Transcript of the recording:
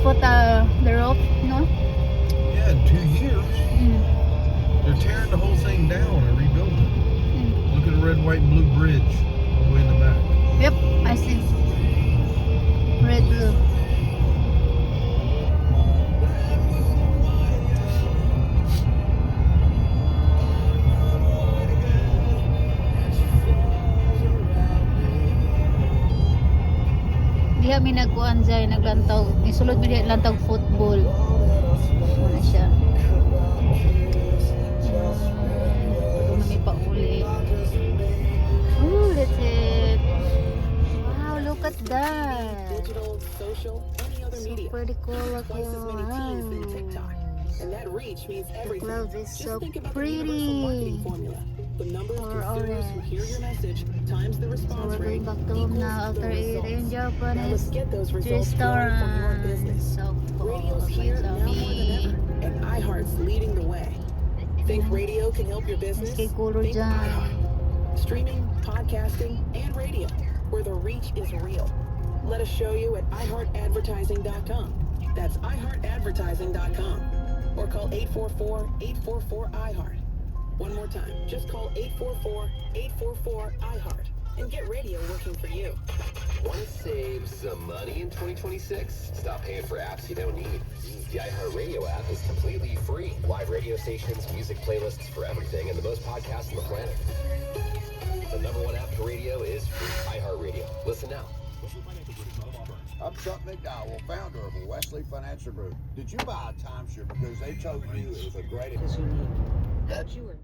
put the roof, no? Yeah, in 2 years. Mm. They're tearing the whole thing down and rebuilding it. Mm. Look at the red, white, and blue bridge all the way in the back. Yep, I see. Red, blue. Diha mi nagkuan dyan, naglantaw. Isulod mi diha lantaw football. Muna siya. Pagod na may pauli. Ooh, that's it. Wow, look at that. Digital, social, any other So media. pretty cool. Twice as many teens than TikTok. And that reach means The everything. clouds is Just so think about the universal marketing pretty. formula. The number of Or consumers who orange. hear your message times the So response we're rate going back to home equals now the after eating results. Now let's Japanese get those results flowing from your business. restaurant. So Radio's cool. here now more than ever, Yummy. and iHeart's leading the way. Think radio can help your business? SK Color Think dyan. iHeart. Streaming, podcasting, and radio, where the reach is real. Let us show you at iHeartAdvertising.com. That's iHeartAdvertising.com. Or call 844-844-iHeart. One more time, just call 844-844-iHeart and get radio working for you. Want to save some money in 2026? Stop paying for apps you don't need. The iHeartRadio app is completely free. Live radio stations, music playlists for everything, and the most podcasts on the planet. The #1 app for radio is free. iHeartRadio. Listen now. I'm Chuck McDowell, founder of Wesley Financial Group. Did you buy a timeshare because they told you it was a great... Because you need what you were.